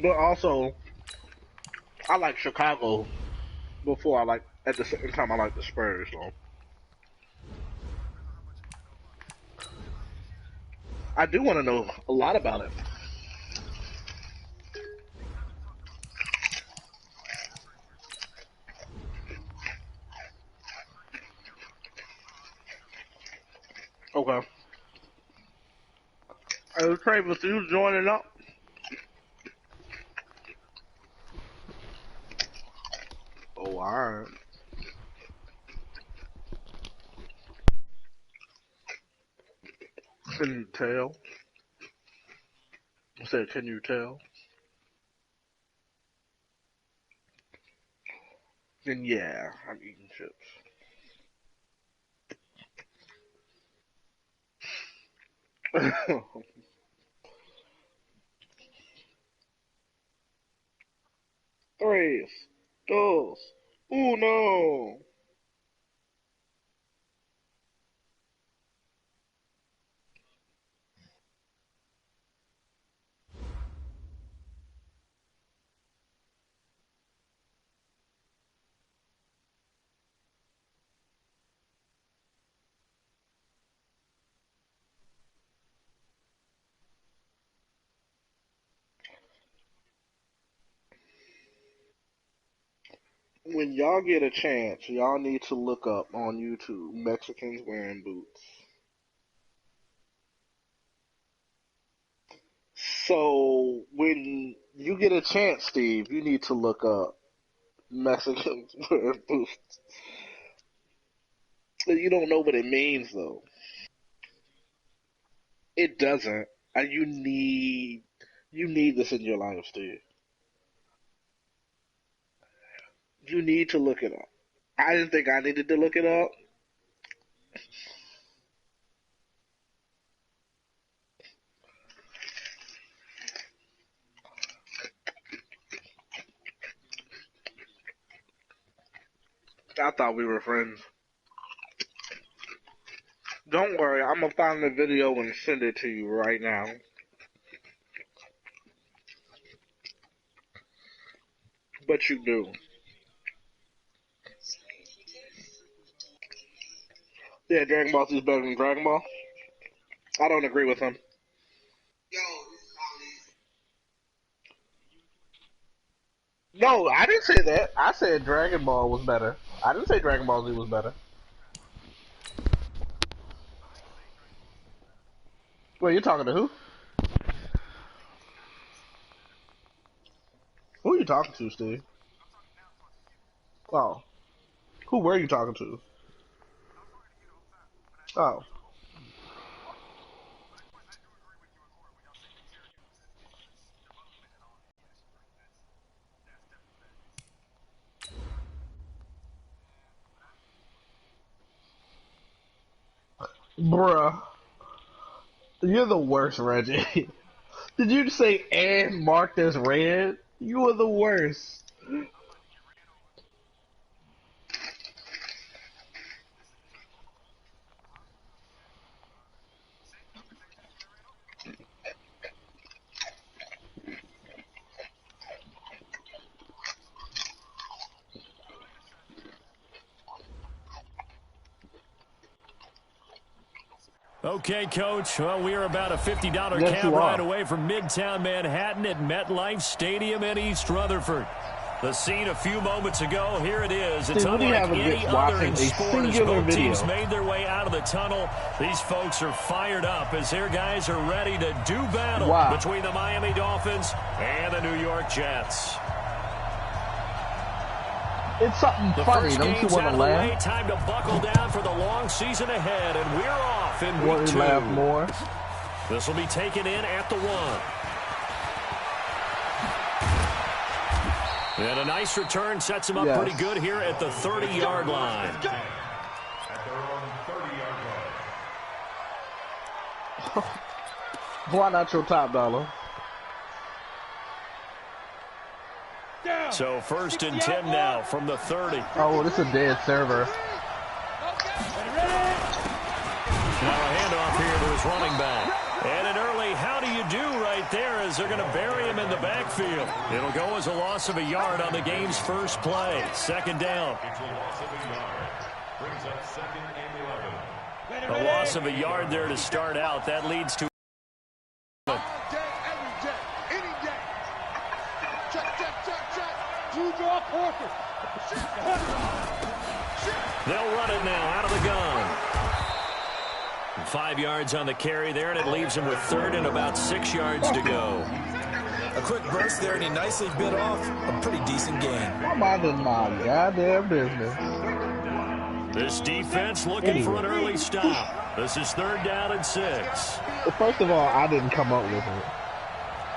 But also, I like Chicago before I like at the same time I like the Spurs. So I do want to know a lot about it. Okay. Hey, Travis, you joining up? Oh, alright. Can you tell? I said, can you tell? Then yeah, I'm eating chips. 3, 2, 1. When y'all get a chance, y'all need to look up on YouTube Mexicans wearing boots. So when you get a chance, Steve, you need to look up Mexicans wearing boots. You don't know what it means though. It doesn't. You need this in your life, Steve. You need to look it up. I didn't think I needed to look it up. I thought we were friends. Don't worry, I'm gonna find the video and send it to you right now. But you do. Yeah, Dragon Ball Z is better than Dragon Ball. I don't agree with him. No, I didn't say that. I said Dragon Ball was better. I didn't say Dragon Ball Z was better. Wait, you talking to who? Who are you talking to, Steve? Oh. Who were you talking to? Oh. Bruh. You're the worst, Reggie. Did you say and marked as red? You are the worst. Okay, Coach. Well, we are about a $50 Yes, cab you ride are. away from Midtown Manhattan at MetLife Stadium in East Rutherford. The scene a few moments ago, here it is. It's Steve, what do you unlike have any against other watching in a sport as singular both teams video? made their way out of the tunnel. These folks are fired up as their guys are ready to do battle Wow. between the Miami Dolphins and the New York Jets. It's something The funny. first Don't you game's want out to of the way. laugh? Time to buckle down for the long season ahead, and we're off in week Want to 2. laugh more? This will be taken in at the 1. And a nice return sets him up Yes. pretty good here at the 30-yard line. At their own 30-yard line. Why not your top dollar? So 1st and 10 now from the 30. Oh, this is a dead server. Now a handoff here to his running back. And an early how do you do right right there as they're going to bury him in the backfield. It'll go as a loss of a yard on the game's first play. Second down. It's a loss of a yard. Brings up second and 11. A loss of a yard there to start out. That leads to All day, every day, any day. Check, check, check, check. Two draw Parker. they'll run it now out of the gun. 5 yards on the carry there, and it leaves him with third and about 6 yards to go. A quick burst there, and he nicely bit off a pretty decent gain. I'm minding my goddamn business. This defense looking for an early stop. This is third down and 6. Well, first of all, I didn't come up with it.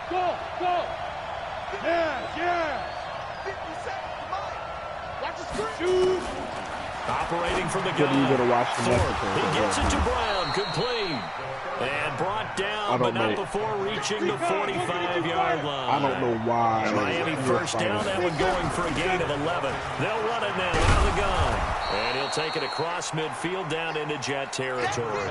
Go, go. Yeah, yeah. 50 seconds, come on. Watch the screen. Operating from the What are you gun. gonna watch the Thorpe, next he gets it to Brown, complete. And brought down, but not before reaching the 45-yard line. I don't know why. Miami first down, that one going for a gain of 11. They'll run it now out of the gun. And he'll take it across midfield down into Jet territory.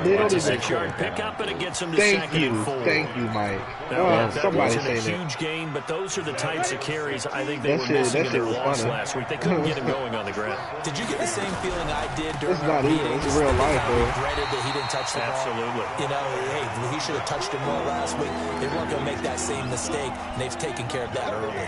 It's a 6-yard pickup, and it gets him to second and 4. Thank you, Mike. That Somebody wasn't a say huge gain, but those are the types of carries I think they That were shit- missing that in their shit was loss funny. last week. They couldn't get him going on the ground. Did you get the same feeling I did during It's not our even. meetings? It's real life, How though. we regretted that he didn't touch the ball. Absolutely. You know, hey, he should have touched him more last week. They weren't going to make that same mistake, and they've taken care of that early.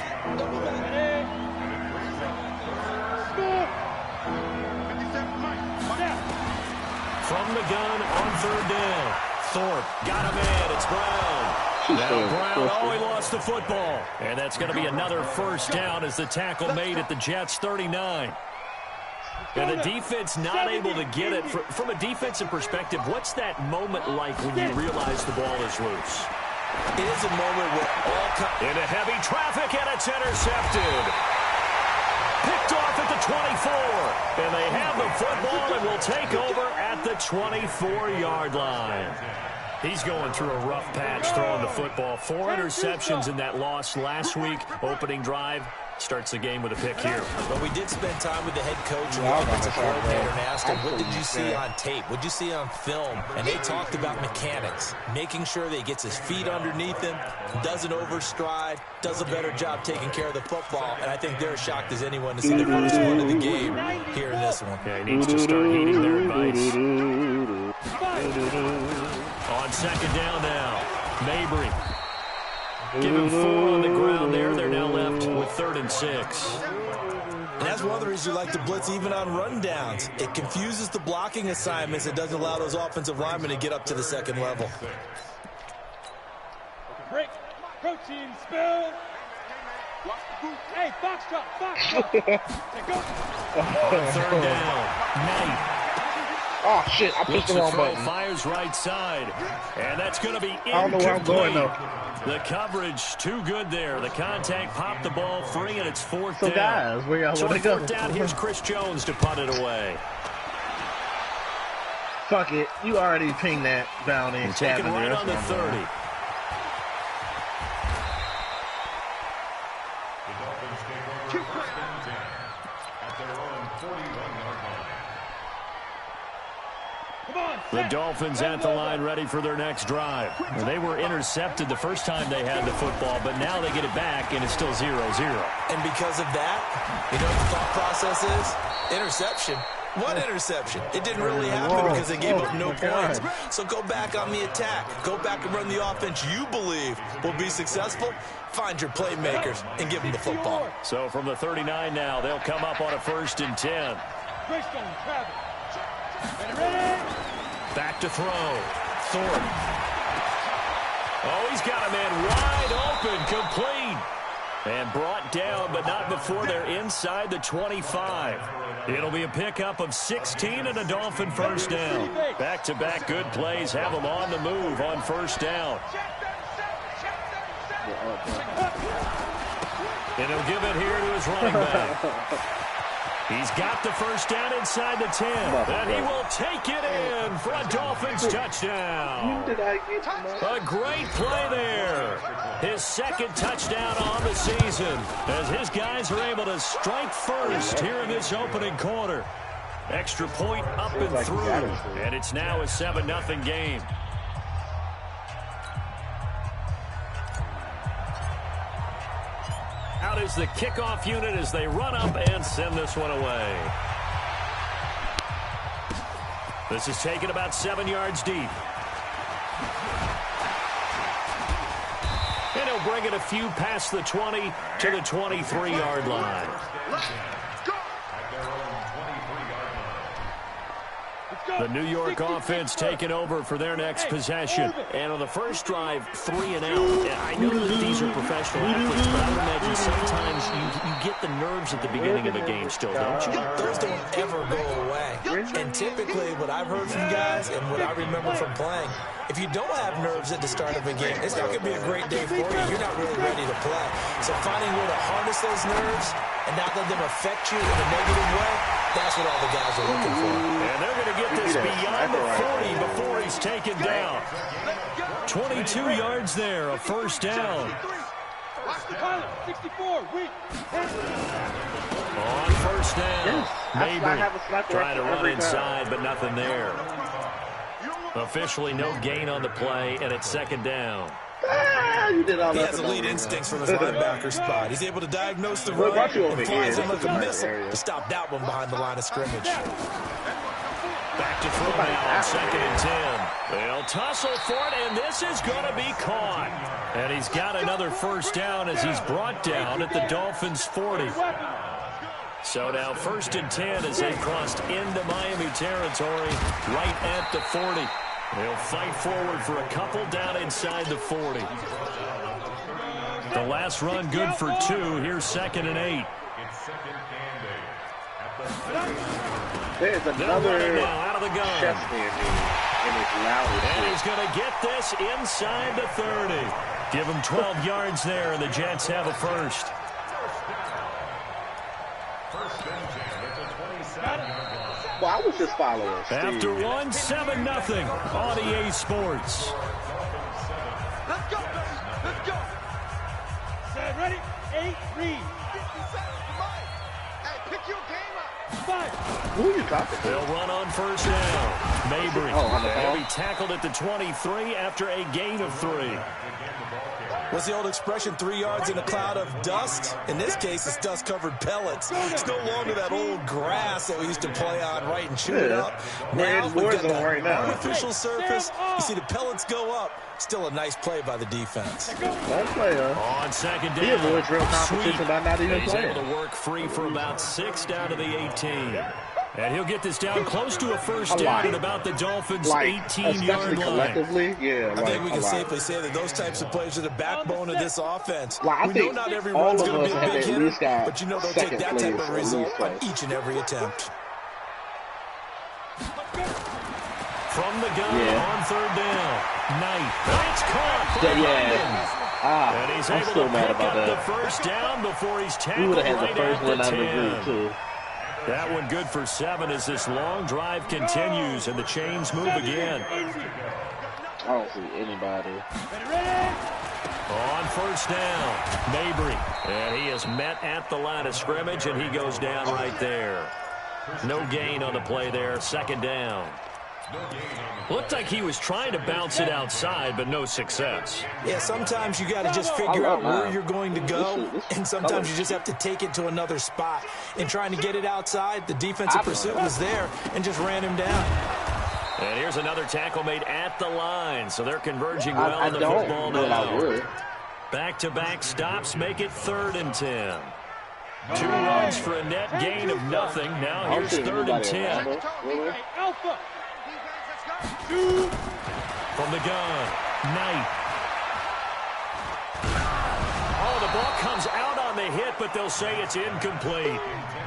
From the gun on third down. Thorpe got him in. It's Brown. Now Brown, he lost the football. And that's going to be another first down as the tackle made at the Jets' 39. And the defense not able to get it. From a defensive perspective, what's that moment like when you realize the ball is loose? It is a moment where all Into heavy traffic, and it's intercepted. Picked off at the 24. And they have the football and will take over at the 24-yard line. He's going through a rough patch throwing the football. 4 interceptions in that loss last week. Opening drive. Starts the game with a pick here. But we did spend time with the head coach and the offensive coordinator and asked him, what did you see on tape? What did you see on film? And they talked about mechanics, making sure that he gets his feet underneath him, doesn't overstride, does a better job taking care of the football. And I think they're as shocked as anyone to see the first one of the game here in this one. Yeah, he needs to start heeding their advice. On second down now, Mabry. Give him 4 on the ground there. They're now left with 3rd and 6. And that's one of the reasons you like to blitz even on rundowns. It confuses the blocking assignments. It doesn't allow those offensive linemen to get up to the second level. Break. Protein spill. Hey, box drop, box drop. Go. On third down, Knight. Oh, shit. I pushed Looks the to wrong throw, button. fires right side. And that's going to be incomplete. I don't know where I'm going, though. The coverage too good there. The contact popped the ball free, and it's 4th So, down. guys, where y'all So want to on go? 4th down, here's Chris Jones to punt it away. Fuck it. You already pinged that down in chat. Taken right on the 30. The Dolphins take over first and 10 at their own 41-yard line. The Dolphins at the line ready for their next drive. And they were intercepted the first time they had the football, but now they get it back, and it's still 0-0. And because of that, you know what the thought process is? Interception. What interception? It didn't really happen because they gave up no points. So go back on the attack. Go back and run the offense you believe will be successful. Find your playmakers and give them the football. So from the 39 now, they'll come up on a 1st and 10. Back to throw. Thorpe. Oh, he's got a man wide open, complete. And brought down, but not before they're inside the 25. It'll be a pickup of 16 and a Dolphin first down. Back-to-back good plays have them on the move on first down. And he'll give it here to his running back. He's got the first down inside the 10. And he will take it in for a Dolphins touchdown. A great play there. His 2nd touchdown on the season as his guys are able to strike first here in this opening quarter. Extra point up and through. And it's now a 7-0 game. out is the kickoff unit as they run up and send this one away. This is taken about 7 yards deep. And he'll bring it a few past the 20 to the 23-yard line. The New York offense taking over for their next possession. And on the first drive, 3 and out. I know that these are professional athletes, but I would imagine sometimes you get the nerves at the beginning of the game still, don't you? Those don't ever go away. And typically what I've heard from guys and what I remember from playing, if you don't have nerves at the start of a game, it's not going to be a great day for you. You're not really ready to play. So finding a way to harness those nerves and not let them affect you in a negative way, that's what all the guys are looking for. And they're going to get this beyond the 40 before he's taken down. 22 yards there, a first down. On first down, Mabry trying to run inside, but nothing there. Officially no gain on the play, and it's second down. He has elite instincts from his linebacker spot. He's able to diagnose the run and flies in like a missile to stop that one behind the line of scrimmage. Back to throw now on 2nd and 10. They'll tussle for it, and this is going to be caught. And he's got another first down as he's brought down at the Dolphins' 40. So now 1st and 10 as they crossed into Miami territory right at the 40. They'll fight forward for a couple down inside the 40. The last run good for 2. Here's 2nd and 8. There's another now out of the gun. And he's going to get this inside the 30. Give him 12 yards there, and the Jets have a first. Well, I was just following. After 1, 7-0 on EA Sports. Let's go. Let's go. Set, ready? 8, read. Hey, pick your game up. 5. Who are you talking to? They'll run on first down. Mabry. He'll be tackled at the 23 after a gain of 3. What's the old expression, 3 yards in a cloud of dust? In this case, it's dust-covered pellets. It's no longer that old grass that we used to play on, right, and chew it up. Now we've got that artificial surface. You see the pellets go up. Still a nice play by the defense. Don't play, on 2nd down. He avoids real competition by not even He's playing. able to work free for about 6 down to the 18. And he'll get this down close to a first down at about the Dolphins' 18-yard line. Collectively, yeah. I think we can safely say that those types of plays are the backbone of this offense. I we know not everyone's going to be a big hitter, but you know they'll take that type of result on each and every attempt. From the gun on 3rd down. Knight. It's caught by London. And he's able to pick up the first down before he's tackled right at the 10. That one good for 7 as this long drive continues and the chains move again. I don't see anybody. On first down, Mabry. And he is met at the line of scrimmage, and he goes down right there. No gain on the play there, 2nd down. Looked like he was trying to bounce it outside, but no success. Yeah, sometimes you got to just figure out where you're going to go, and sometimes you just have to take it to another spot. In trying to get it outside, the defensive pursuit was there and just ran him down. And here's another tackle made at the line, so they're converging well on the football now. Back-to-back stops make it 3rd and 10. 2 runs for a net gain of nothing. Now here's 3rd and 10. From the gun, Knight. Oh, the ball comes out on the hit, but they'll say it's incomplete.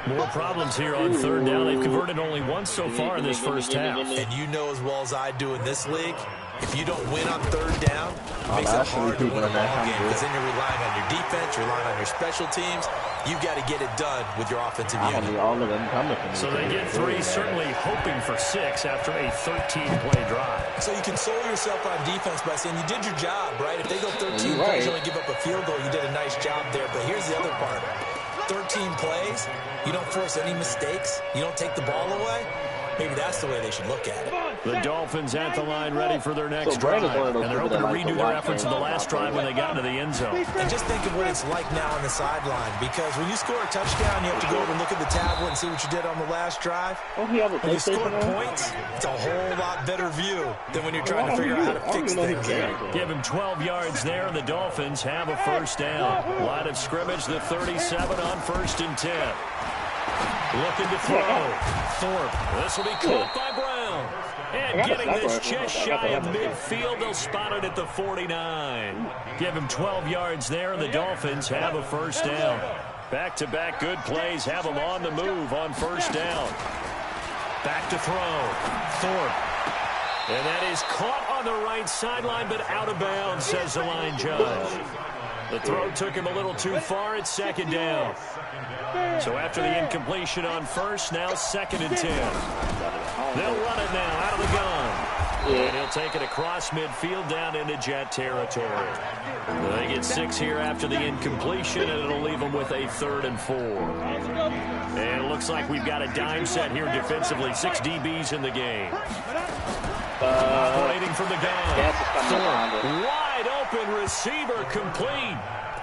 More problems here on 3rd down. They've converted only once so far in this first half. And you know as well as I do in this league, if you don't win on 3rd down, it makes it hard to win a ball game because then you're relying on your defense, you're relying on your special teams. You've got to get it done with your offensive unit. So they get 3, certainly hoping for 6 after a 13-play drive. So you console yourself on defense by saying you did your job, right? If they go 13 plays, you only give up a field goal, you did a nice job there. But here's the other part. 13 plays, you don't force any mistakes, you don't take the ball away. Maybe that's the way they should look at it. The Dolphins at the line ready for their next drive. And they're hoping to redo their efforts in the last drive when they got into the end zone. And just think of what it's like now on the sideline. Because when you score a touchdown, you have to go over and look at the tablet and see what you did on the last drive. When you score points, it's a whole lot better view than when you're trying to figure out how to fix things. Give him 12 yards there, and the Dolphins have a first down. Line of scrimmage, the 37 on 1st and 10. Looking to throw. Thorpe. This will be caught by Brown. And getting this just shy of midfield, they'll spot it at the 49. Give him 12 yards there, and the Dolphins have a first down. Back-to-back good plays have them on the move on first down. Back to throw. Thorpe. And that is caught on the right sideline, but out of bounds, says the line judge. The throw took him a little too far. It's second down. So after the incompletion on first, now 2nd and 10. They'll run it now out of the gun. And he'll take it across midfield down into Jet territory. They get 6 here after the incompletion, and it'll leave them with a 3rd and 4. And it looks like we've got a dime set here defensively. 6 DBs in the game. Operating from the gun. Wide open receiver complete.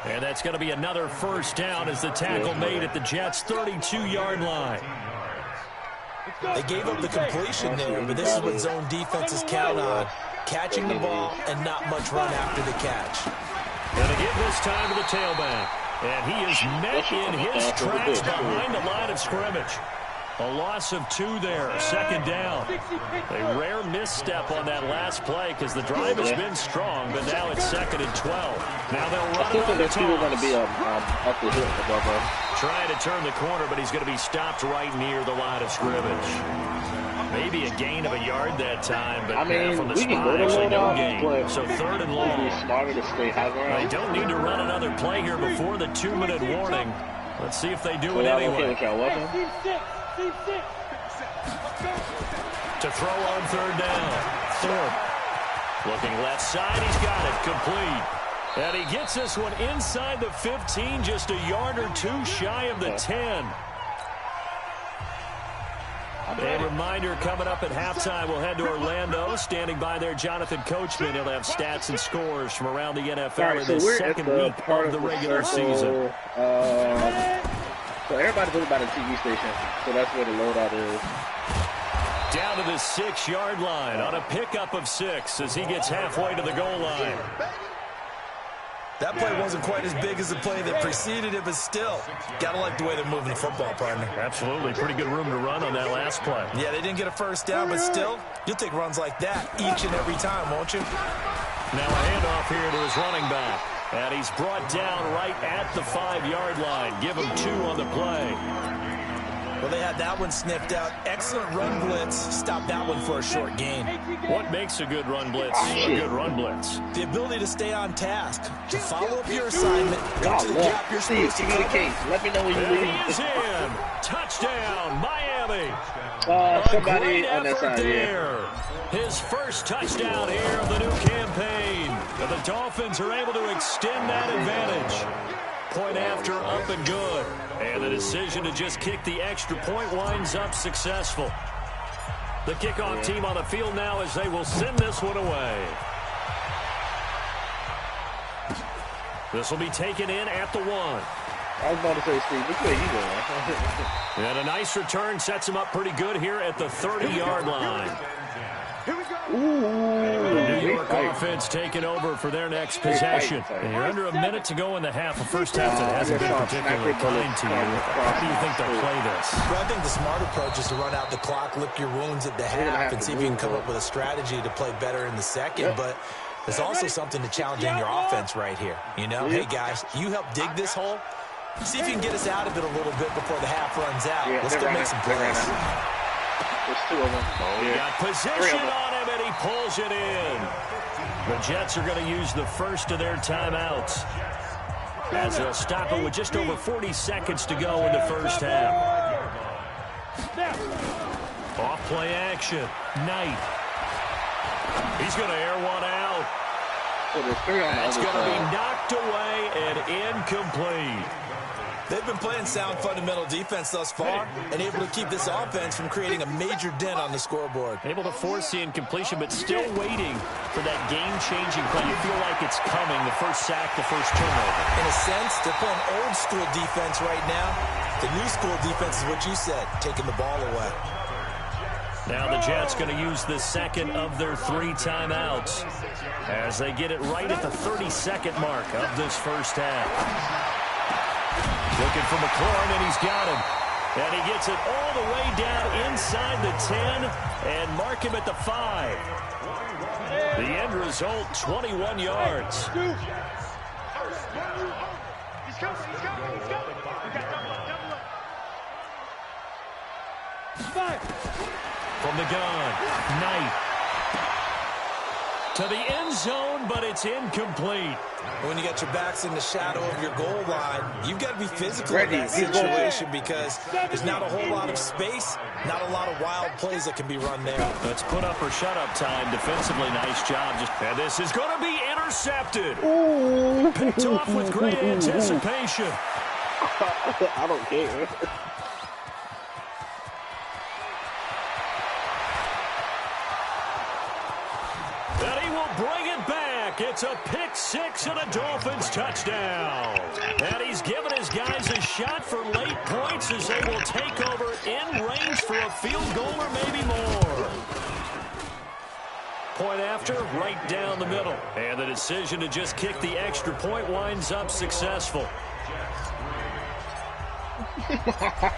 And that's going to be another first down as the tackle made at the Jets' 32-yard line. They gave up the completion there, but this is what zone defenses count on. Catching the ball and not much run after the catch. Going to give this time to the tailback. And he is met in his tracks behind the line of scrimmage. A loss of 2 there, 2nd down. A rare misstep on that last play because the drive has been strong, but now it's 2nd and 12. Now they'll run it on the toss. Going to be up the hill above us. Trying to turn the corner, but he's going to be stopped right near the line of scrimmage. Maybe a gain of a yard that time, but from the spot, actually no gain. So 3rd and long. They don't need to run another play here before the 2-minute warning. Let's see if they do it anyway. To throw on 3rd down. Thorpe looking left side. He's got it complete. And he gets this one inside the 15, just a yard or 2 shy of the 10. A reminder coming up at halftime, we'll head to Orlando. Standing by there, Jonathan Coachman. He'll have stats and scores from around the NFL in this 2nd week of the regular season. So everybody's looking about a TV station, so that's where the loadout is. Down to the 6-yard line on a pickup of 6 as he gets halfway to the goal line. That play wasn't quite as big as the play that preceded it, but still, gotta like the way they're moving the football, partner. Absolutely. Pretty good room to run on that last play. Yeah, they didn't get a first down, but still, you'll take runs like that each and every time, won't you? Now a handoff here to his running back. And he's brought down right at the 5-yard line. Give him 2 on the play. Well, they had that one sniffed out. Excellent run blitz. Stop that one for a short gain. What makes a good run blitz a good run blitz? The ability to stay on task, to follow up your assignment, go to the gap you're supposed to communicate. Let me know when you leave. He is in. Touchdown, Miami. Somebody on that side, there. His first touchdown here of the new campaign. And the Dolphins are able to extend that advantage. Point after, up and good. And the decision to just kick the extra point winds up successful. The kickoff team on the field now as they will send this one away. This will be taken in at the 1. I was about to say, Steve, which way you going? And a nice return sets him up pretty good here at the 30-yard line. The New York offense taking over for their next possession. And you're under a minute to go in the half. The first half that hasn't been particularly kind to you. How do you think they'll play this? Well, I think the smart approach is to run out the clock, lick your wounds at the half, and see if you can come up with a strategy to play better in the second. But there's also something to challenging your offense right here. You know, hey, guys, you help dig this hole. See if you can get us out of it a little bit before the half runs out. Let's go make some plays. There's 2 of them. He got position on him, and he pulls it in. The Jets are going to use the first of their timeouts as they'll stop it with just over 40 seconds to go in the first half. Off play action. Knight. He's going to air one out. It's going to be knocked away and incomplete. They've been playing sound fundamental defense thus far and able to keep this offense from creating a major dent on the scoreboard. Able to force the incompletion, but still waiting for that game-changing play. You feel like it's coming, the first sack, the first turnover. In a sense, they're playing old-school defense right now. The new-school defense is what you said, taking the ball away. Now the Jets going to use the second of their 3 timeouts as they get it right at the 32nd mark of this first half. Looking for McLaurin, and he's got him. And he gets it all the way down inside the 10 and mark him at the 5. The end result, 21 yards. He's coming, he's coming, he's coming. We got double up. From the gun, Knight. To the end zone, but it's incomplete. When you got your backs in the shadow of your goal line, you've got to be physical in that situation because there's not a whole lot of space, not a lot of wild plays that can be run there. Let's put up or shut up time. Defensively, nice job. And this is going to be intercepted. Picked off with great anticipation. I don't care. And he will bring it back. It's a pick 6 and a Dolphins touchdown. And he's given his guys a shot for late points as they will take over in range for a field goal or maybe more. Point after, right down the middle. And the decision to just kick the extra point winds up successful.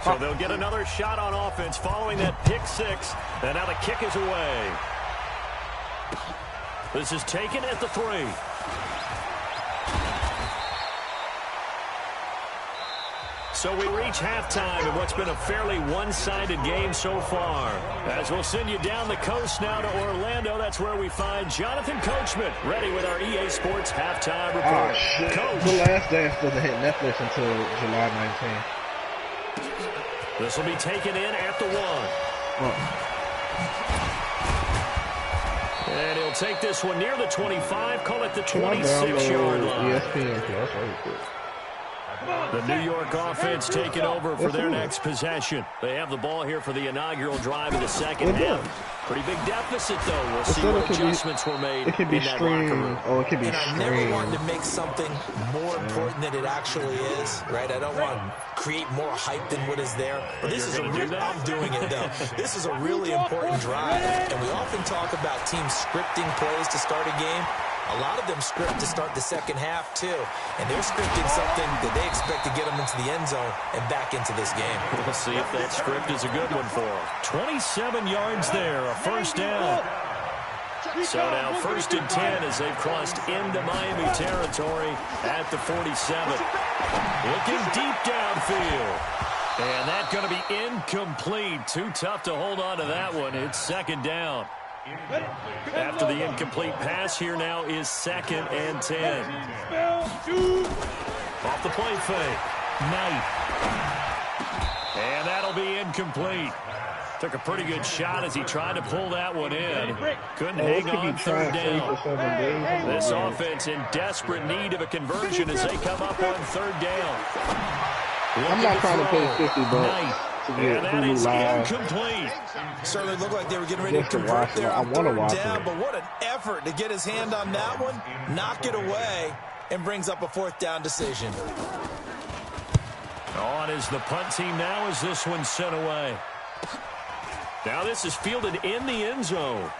So they'll get another shot on offense following that pick 6. And now the kick is away. This is taken at the 3. So we reach halftime in what's been a fairly one-sided game so far. As we'll send you down the coast now to Orlando, that's where we find Jonathan Coachman ready with our EA Sports halftime report. Coach. The Last Dance doesn't hit Netflix until July 19th. This will be taken in at the 1. And he'll take this one near the 25, call it the 26-yard line. ESPN Plus. The New York offense taking over for their next possession. They have the ball here for the inaugural drive of the second half. Pretty big deficit, though. We'll see what adjustments were made. It could be streamed. Oh, it could be streamed. And I never wanted to make something more important than it actually is, right? I don't want to create more hype than what is there. But this is I'm doing it, though. This is a really important drive. And we often talk about teams scripting plays to start a game. A lot of them script to start the second half, too. And they're scripting something that they expect to get them into the end zone and back into this game. We'll see if that script is a good one for them. 27 yards there, a first down. So now 1st and 10 as they've crossed into Miami territory at the 47. Looking deep downfield. And that's going to be incomplete. Too tough to hold on to that one. It's 2nd down. After the incomplete pass, here now is 2nd and 10. Off the play fake. Knight. And that'll be incomplete. Took a pretty good shot as he tried to pull that one in. Couldn't hang on 3rd down. This offense in desperate need of a conversion as they come up on 3rd down. I'm not trying to pay $50. And that is incomplete. Certainly looked like they were getting ready to convert there on 3rd down, but what an effort to get his hand on that one, knock it away, and brings up a 4th down decision. On is the punt team now as this one's sent away. Now this is fielded in the end zone.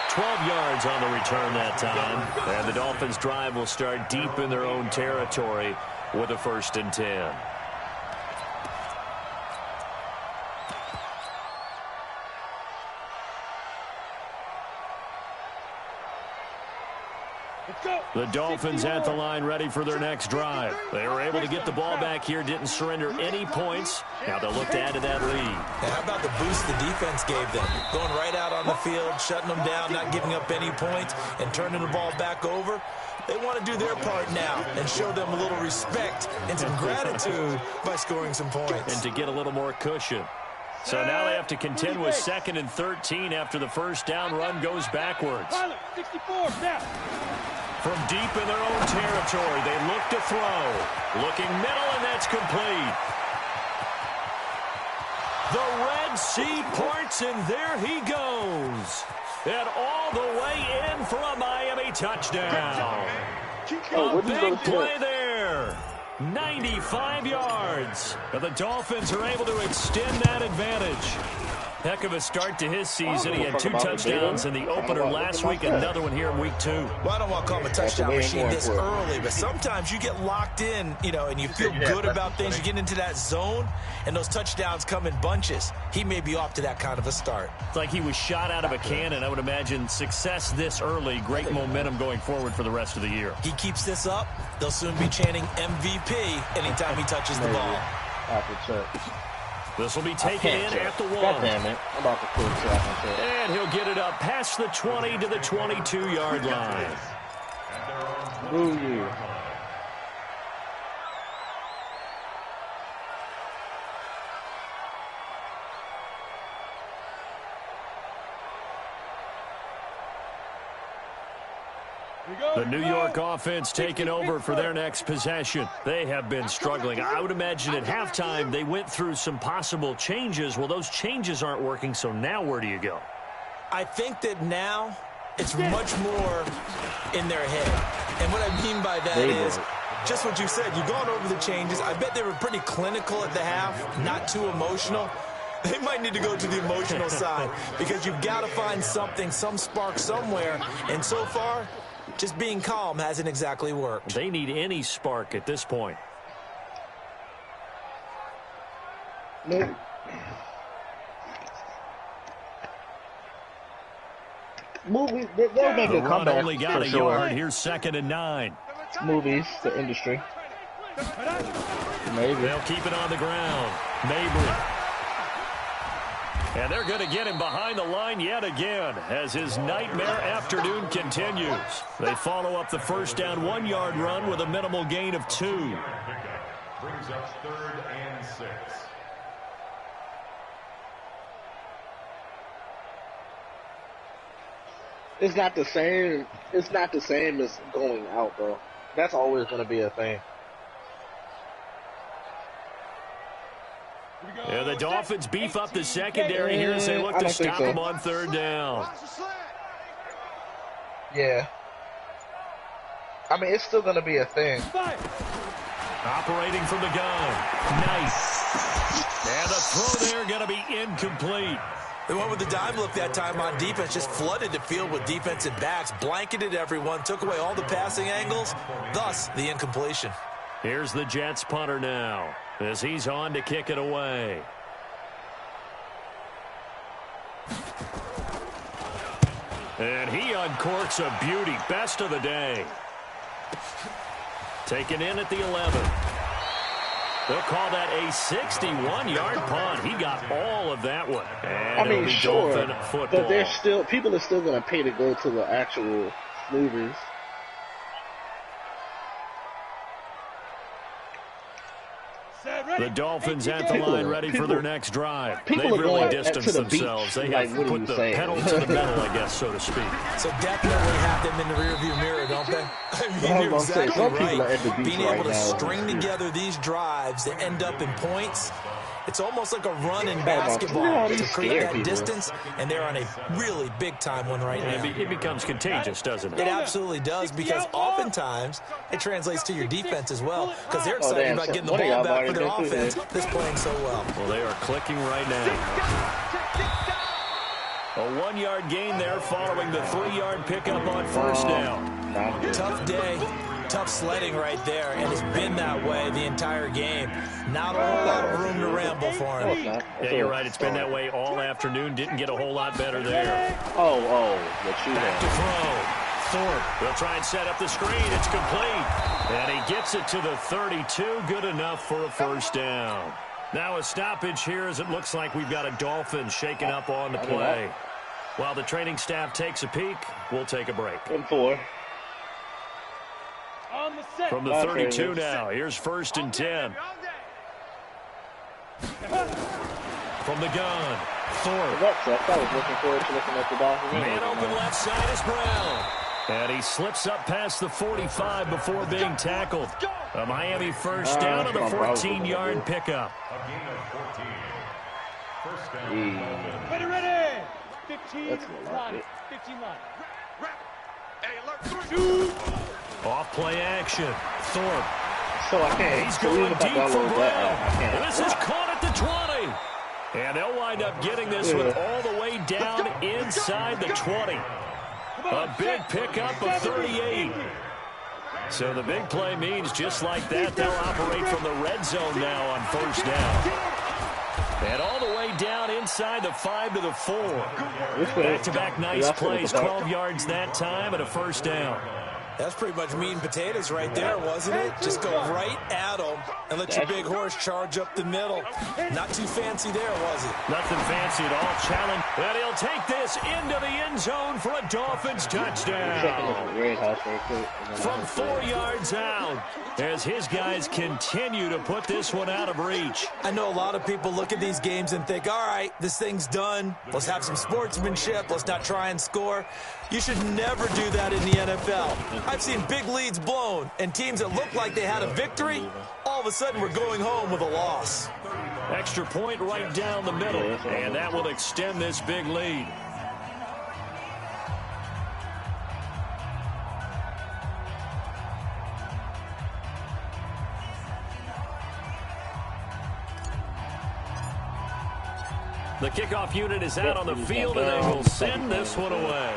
12 yards on the return that time. And the Dolphins' drive will start deep in their own territory with a 1st and 10. The Dolphins at the line ready for their next drive. They were able to get the ball back here, didn't surrender any points. Now they'll look to add to that lead. And how about the boost the defense gave them? Going right out on the field, shutting them down, not giving up any points, and turning the ball back over. They want to do their part now and show them a little respect and some gratitude by scoring some points. And to get a little more cushion. So now they have to contend with 2nd and 13 after the 1st down run goes backwards. From deep in their own territory, they look to throw. Looking middle, and that's complete. The Red Sea parts, and there he goes. And all the way in for a Miami touchdown. A big play there. 95 yards. And the Dolphins are able to extend that advantage. Heck of a start to his season. He had 2 touchdowns in the opener last week, another one here in week 2. Well, I don't want to call him a touchdown machine this early, but sometimes you get locked in, you know, and you feel good about things. You get into that zone, and those touchdowns come in bunches. He may be off to that kind of a start. It's like he was shot out of a cannon. I would imagine success this early, great momentum going forward for the rest of the year. He keeps this up, they'll soon be chanting MVP anytime he touches the ball. This will be taken in at the 1. God damn it. I'm about to quit so I can check. And he'll get it up past the 20 to the 22-yard line. Boo you. The New York offense taking over for their next possession. They have been struggling. I would imagine at halftime they went through some possible changes. Well, those changes aren't working, so now where do you go? I think that now it's much more in their head. And what I mean by that is just what you said. You've gone over the changes. I bet they were pretty clinical at the half, not too emotional. They might need to go to the emotional side because you've got to find something, some spark somewhere. And so far, just being calm hasn't exactly worked. They need any spark at this point. No. Movie, they'll make a comeback only got for a sure. yard. Here's 2nd and 9. Movies, the industry. Maybe. They'll keep it on the ground. Mabry. And they're going to get him behind the line yet again as his nightmare afternoon continues. They follow up the first down 1-yard run with a minimal gain of 2. Brings up 3rd and 6. It's not the same. It's not the same as going out, bro. That's always going to be a thing. Yeah, the Dolphins beef up the secondary here as they look to stop him on 3rd down. Yeah. I mean, it's still going to be a thing. Operating from the gun. Nice. And the throw there going to be incomplete. They went with the dime look that time on defense, just flooded the field with defensive backs, blanketed everyone, took away all the passing angles, thus the incompletion. Here's the Jets punter now as he's on to kick it away. And he uncorks a beauty. Best of the day. Taken in at the 11. They'll call that a 61-yard punt. He got all of that one. And I mean, sure, football. but there's still people are still going to pay to go to the actual movies. The Dolphins at the line, ready for their next drive. They've People are really going distanced to the themselves. beach. They Like, have what are put you the saying? pedal to the metal, I guess, so to speak. So definitely have them in the rearview mirror, don't they? I mean, I was you're gonna say, exactly some people are right. at the beach Being able right to now. string together these drives that end up in points, it's almost like a run in basketball to create that distance, and they're on a really big-time one right now. It becomes contagious, doesn't it? It absolutely does, because oftentimes it translates to your defense as well, because they're excited about getting the ball back for their offense that's playing so well. Well, they are clicking right now. A 1-yard gain there following the 3-yard pickup on 1st down. Tough day, tough sledding right there, and it's been that way the entire game. Not a whole lot of room to ramble for him. Yeah, you're right. It's been that way all afternoon. Didn't get a whole lot better there. Back to throw. Thorpe will try and set up the screen. It's complete. And he gets it to the 32. Good enough for a 1st down. Now a stoppage here as it looks like we've got a Dolphins shaking up on the play. While the training staff takes a peek, we'll take a break. From the 32 now, here's 1st and 10. From the gun, Thorpe. I was looking forward to looking at the Dolphins. Man open left side is Brown. And he slips up past the 45 before being tackled. A Miami first down on the 14-yard pickup. A gain of 14. First down. Ready. 15 line. 15 line. Off play action. Thorpe. So I can't. He's going deep for Brown. This is caught at the 20. And they'll wind up getting this one all the way down inside the 20. A big pickup of 38. So the big play means just like that, they'll operate from the red zone now on first down. And all the way down inside the 5 to the 4. Back-to-back nice plays, 12 yards that time and a first down. That's pretty much meat and potatoes right there, wasn't it? Just go right at them and let your big horse charge up the middle. Not too fancy there, was it? Nothing fancy at all. Challenge. And he'll take this into the end zone for a Dolphins touchdown. From 4 yards out, as his guys continue to put this one out of reach. I know a lot of people look at these games and think, all right, this thing's done. Let's have some sportsmanship. Let's not try and score. You should never do that in the NFL. I've seen big leads blown, and teams that look like they had a victory, all of a sudden we're going home with a loss. Extra point right down the middle, and that will extend this big lead. The kickoff unit is out on the field, and they will send this one away.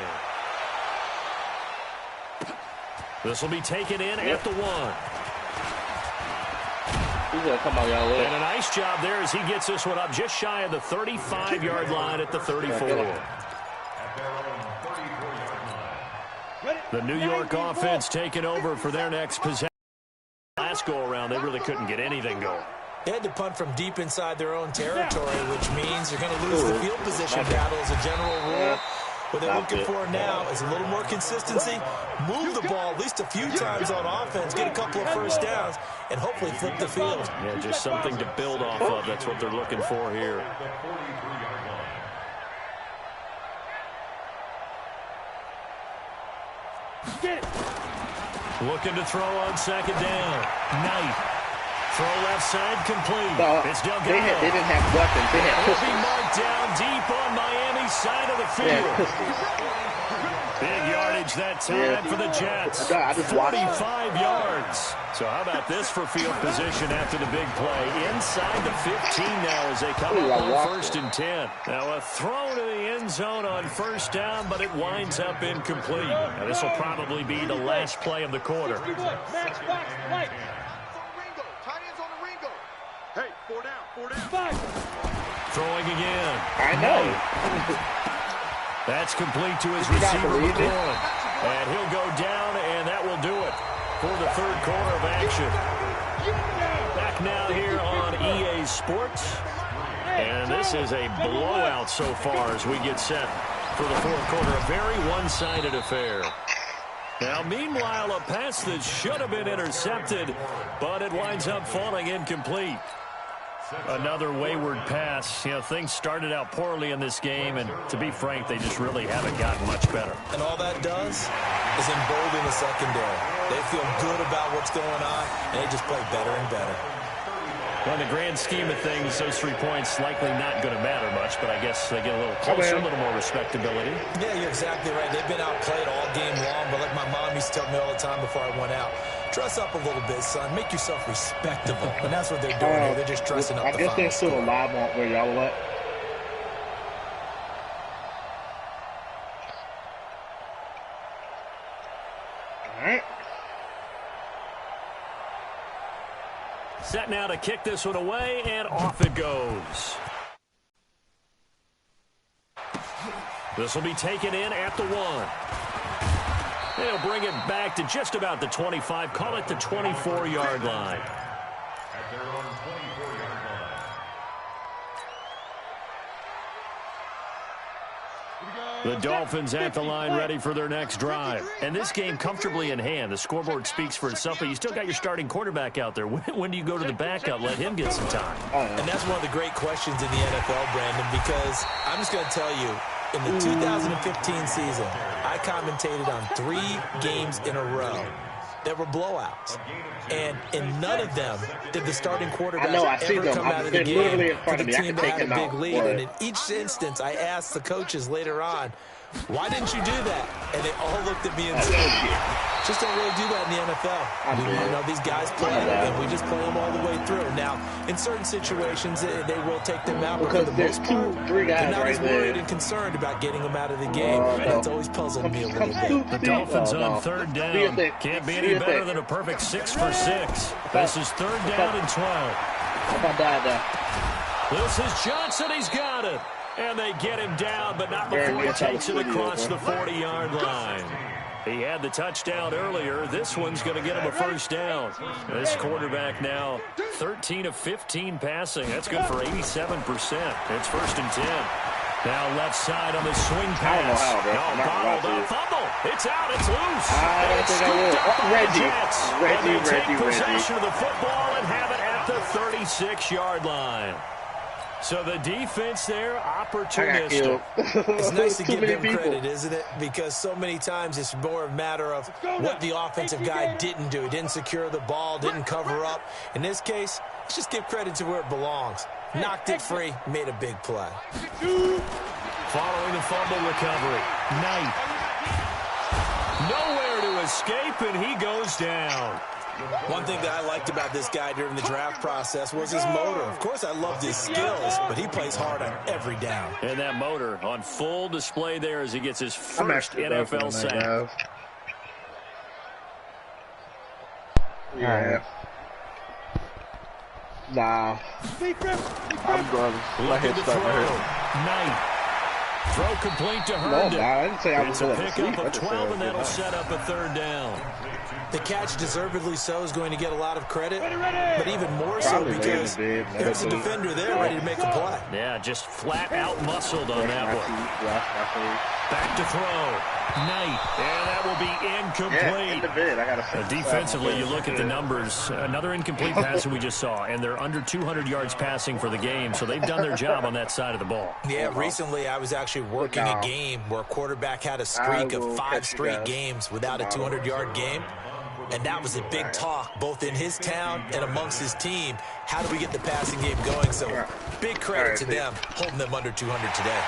This will be taken in at the 1. And a nice job there as he gets this one up just shy of the 35-yard line at the 34. The New York offense taking over for their next possession. Last go-around, they really couldn't get anything going. They had to punt from deep inside their own territory, which means they're going to lose the field position battle as a general rule. What they're looking for now is a little more consistency, move the ball at least a few times on offense, get a couple of first downs, and hopefully flip the field. Yeah, just something to build off of. That's what they're looking for here. Looking to throw on second down. Knight. Throw left side complete. It's Delgado. They didn't have weapons. They had pistols. Will be marked down deep on Miami's side of the field. Big yardage that time for the Jets. 45 yards. So how about this for field position after the big play? Inside the 15 now as they come up on first and 10. Now a throw to the end zone on first down, but it winds up incomplete. Now this will probably be the last play of the quarter. Hey, 4 down. 5. Throwing again. I know. That's complete to his receiver, McCoy. And he'll go down, and that will do it for the third quarter of action. Back now here on EA Sports. And this is a blowout so far as we get set for the fourth quarter. A very one-sided affair. Now, meanwhile, a pass that should have been intercepted, but it winds up falling incomplete. Another wayward pass. You know, things started out poorly in this game, and to be frank, they just really haven't gotten much better. And all that does is embolden the secondary. They feel good about what's going on, and they just play better and better. Well, in the grand scheme of things, those 3 points likely not going to matter much, but I guess they get a little closer, a little more respectability. Yeah, you're exactly right. They've been outplayed all game long, but like my mom used to tell me all the time before I went out, dress up a little bit, son. Make yourself respectable. And that's what they're doing here. They're just dressing up the final. I guess they're still alive on where y'all are at. All right. Set now to kick this one away, and off it goes. This will be taken in at the 1. They'll bring it back to just about the 25, call it the 24-yard line. At their own 24-yard line. The Dolphins at the line ready for their next drive. And this game comfortably in hand. The scoreboard speaks for itself, but you still got your starting quarterback out there. When do you go to the backup? Let him get some time. And that's one of the great questions in the NFL, Brandon, because I'm just going to tell you, In the 2015 season, I commentated on 3 games in a row that were blowouts. And in none of them did the starting quarterback ever come out of the game for the team that had a big lead. And in each instance, I asked the coaches later on, why didn't you do that? And they all looked at me and said, just don't really do that in the NFL. These guys play, and we just play them all the way through. Now, in certain situations, they will take them out, but for the most part, they're not as worried and concerned about getting them out of the game. That's always puzzled me a little bit. The Dolphins on third down. Can't be any better than a perfect 6 for 6. This is third down and 12. This is Johnson. He's got it. And they get him down, but not before he takes it across the 40-yard line. He had the touchdown earlier. This one's going to get him a first down. This quarterback now 13 of 15 passing. That's good for 87%. It's first and 10. Now left side on the swing pass. Bottled up, fumble. It's out. It's loose. It's scooped up by the Jets. And they take possession of the football and have it at the 36-yard line. So the defense there, opportunistic. It's nice to give them credit, isn't it? Because so many times it's more a matter of what the offensive guy didn't do. He didn't secure the ball, didn't cover up. In this case, let's just give credit to where it belongs. Knocked it free, made a big play. Following the fumble recovery, Knight. Nowhere to escape, and he goes down. One thing that I liked about this guy during the draft process was his motor. Of course, I loved his skills, but he plays hard on every down. And that motor on full display there as he gets his first NFL sack. Yeah. Nah. I'm going. My head's starting to hurt. Knight. Throw complete to Herndon. No, I didn't say I was going to pick up of 12, and that'll set up a third down. The catch, deservedly so, is going to get a lot of credit, but even more so because there's a defender there ready to make a play. Yeah, just flat out muscled on that one. Back to throw. Knight, and that will be incomplete. Defensively, you look at the numbers. Another incomplete pass that we just saw, and they're under 200 yards passing for the game, so they've done their job on that side of the ball. Yeah, recently I was actually working a game where a quarterback had a streak of 5 straight games without a 200-yard game. And that was a big talk, both in his town and amongst his team. How do we get the passing game going? So big credit to them, holding them under 200 today.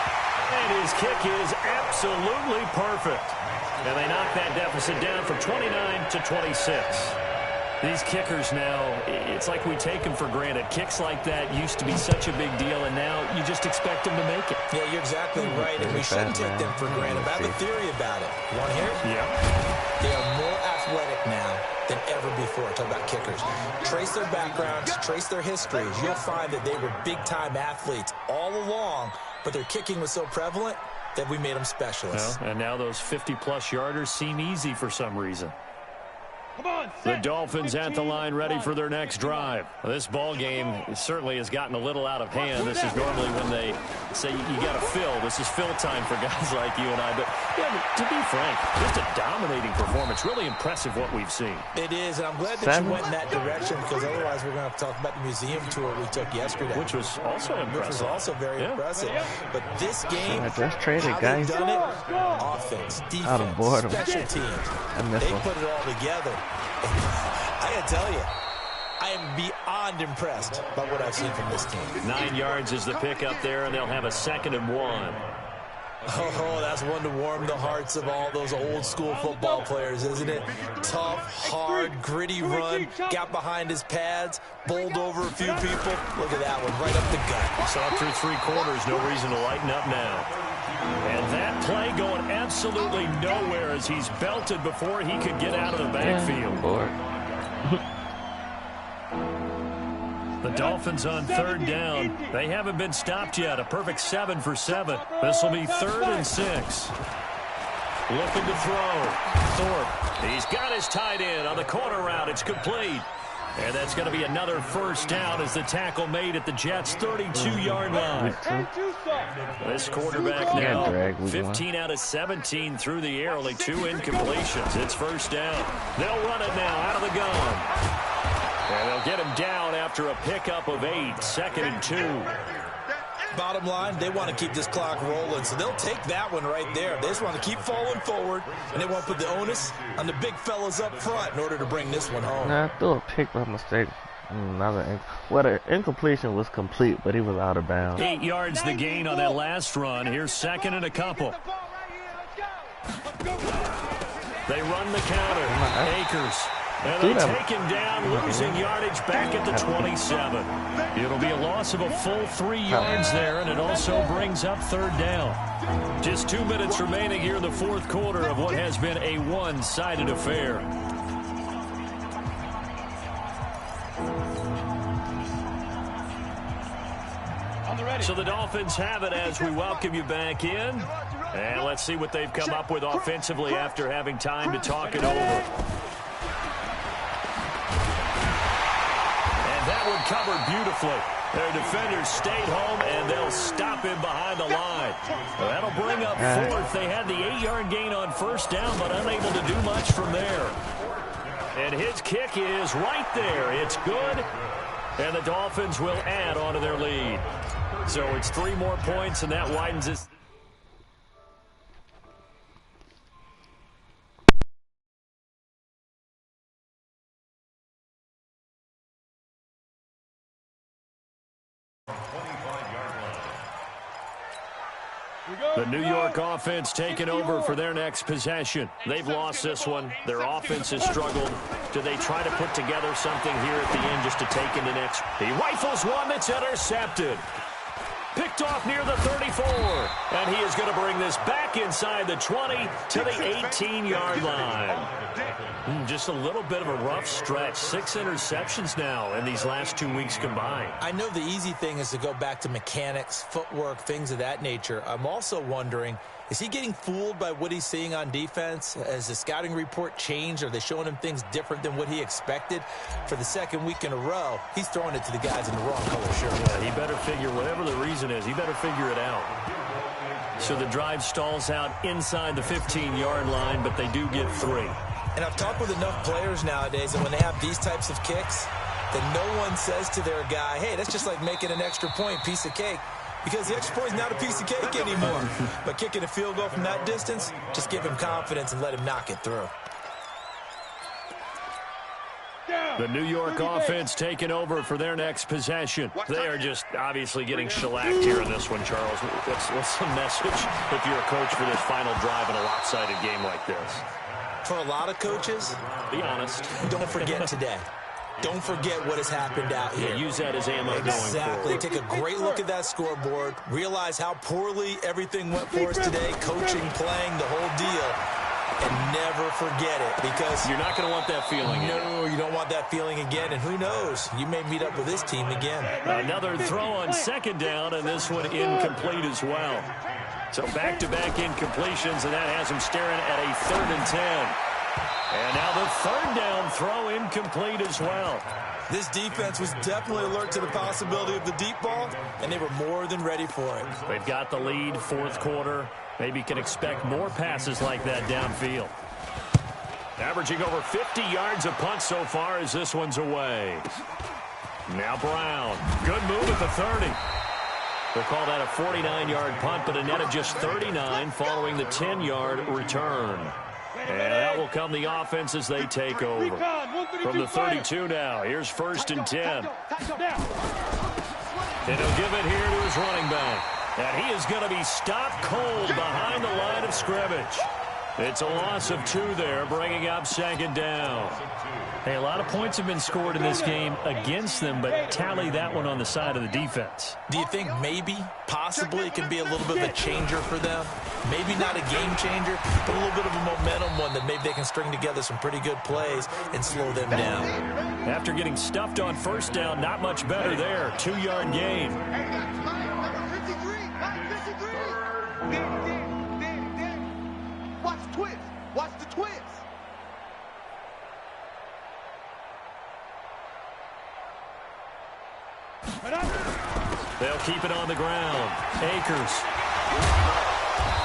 And his kick is absolutely perfect. And they knock that deficit down from 29 to 26. These kickers now, it's like we take them for granted. Kicks like that used to be such a big deal, and now you just expect them to make it. Yeah, you're exactly right, and we shouldn't take them for granted. But I have a theory about it. You want to hear it? Yeah. They are more athletic now than ever before. Talk about kickers. Trace their backgrounds, trace their histories. You'll find that they were big-time athletes all along, but their kicking was so prevalent that we made them specialists. Well, and now those 50-plus yarders seem easy for some reason. The Dolphins at the line, ready for their next drive. This ball game certainly has gotten a little out of hand. This is normally when they say you got to fill. This is fill time for guys like you and I. But yeah, to be frank, just a dominating performance. Really impressive what we've seen. It is, and I'm glad that you went in that direction, because otherwise we're going to have to talk about the museum tour we took yesterday. Which was also impressive. Which was also very impressive. But this game, just traded, how guys. they've done it, offense, defense, special teams. They put it all together. I gotta tell you, I am beyond impressed by what I've seen from this team. 9 yards is the pickup there, and they'll have a 2nd and 1. Oh, that's one to warm the hearts of all those old school football players, isn't it? Tough, hard, gritty run, got behind his pads, bowled over a few people. Look at that one, right up the gut. So up through 3 quarters, no reason to lighten up now. And that play going absolutely nowhere as he's belted before he could get out of the backfield. The Dolphins on 3rd down. They haven't been stopped yet. A perfect 7 for 7. This will be 3rd and 6. Looking to throw. Thorpe. He's got his tight end on the corner route. It's complete. And that's going to be another first down as the tackle made at the Jets' 32-yard line. This quarterback now 15 out of 17 through the air, only 2 incompletions. It's first down. They'll run it now out of the gun. And they'll get him down after a pickup of 8, 2nd and 2. bottom line, they want to keep this clock rolling, so they'll take that one right there. They just want to keep falling forward, and they want to put the onus on the big fellas up front in order to bring this one home. Nah, I threw a pick by mistake. The incompletion was complete, but he was out of bounds. 8 yards the gain on that last run. Here's second and a couple. They run the counter. Akers. And they take him down, losing yardage back at the 27. It'll be a loss of a full 3 yards there, and it also brings up third down. Just 2 minutes remaining here in the fourth quarter of what has been a one-sided affair. So the Dolphins have it as we welcome you back in. And let's see what they've come up with offensively after having time to talk it over. That one covered beautifully. Their defenders stayed home, and they'll stop him behind the line. That'll bring up fourth. They had the 8-yard gain on first down, but unable to do much from there. And his kick is right there. It's good, and the Dolphins will add on to their lead. So it's 3 more points, and that widens it. The New York offense taking over for their next possession. They've lost this one. Their offense has struggled. Do they try to put together something here at the end just to take in the next? He rifles one that's intercepted. Picked off near the 34. And he is going to bring this back inside the 20 to the 18-yard line. Just a little bit of a rough stretch. 6 interceptions now in these last 2 weeks combined. I know the easy thing is to go back to mechanics, footwork, things of that nature. I'm also wondering, is he getting fooled by what he's seeing on defense? Has the scouting report changed? Are they showing him things different than what he expected? For the second week in a row, he's throwing it to the guys in the wrong color shirt. Yeah, he better figure, whatever the reason is, he better figure it out. So the drive stalls out inside the 15-yard line, but they do get 3. And I've talked with enough players nowadays, and when they have these types of kicks, then no one says to their guy, hey, that's just like making an extra point, piece of cake. Because the extra point is not a piece of cake anymore. But kicking a field goal from that distance, just give him confidence and let him knock it through. The New York offense taking over for their next possession. They are just obviously getting shellacked here in this one, Charles. What's the message if you're a coach for this final drive in a lopsided game like this? For a lot of coaches, be honest, don't forget today. Don't forget what has happened out here. Yeah, use that as ammo going forward. Exactly. Take a great look at that scoreboard. Realize how poorly everything went for us today. Coaching, playing, the whole deal. And never forget it, because you're not going to want that feeling again. No, you don't want that feeling again. And who knows? You may meet up with this team again. Another throw on second down, and this one incomplete as well. So back-to-back incompletions, and that has him staring at a 3rd and 10. And now the 3rd down throw incomplete as well. This defense was definitely alert to the possibility of the deep ball, and they were more than ready for it. They've got the lead, fourth quarter. Maybe can expect more passes like that downfield. Averaging over 50 yards a punt so far as this one's away. Now Brown. Good move at the 30. They'll call that a 49-yard punt, but a net of just 39 following the 10-yard return. And that will come the offense as they take over. From the 32 now, here's 1st and 10. And he'll give it here to his running back. And he is going to be stopped cold behind the line of scrimmage. It's a loss of 2 there, bringing up 2nd down. Hey, a lot of points have been scored in this game against them, but tally that one on the side of the defense. Do you think maybe, possibly, it can be a little bit of a changer for them? Maybe not a game changer, but a little bit of a momentum one that maybe they can string together some pretty good plays and slow them down. After getting stuffed on first down, not much better there. 2-yard gain. Watch the twist. Watch the twist. They'll keep it on the ground. Akers.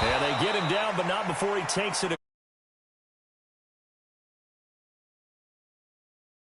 And they get him down, but not before he takes it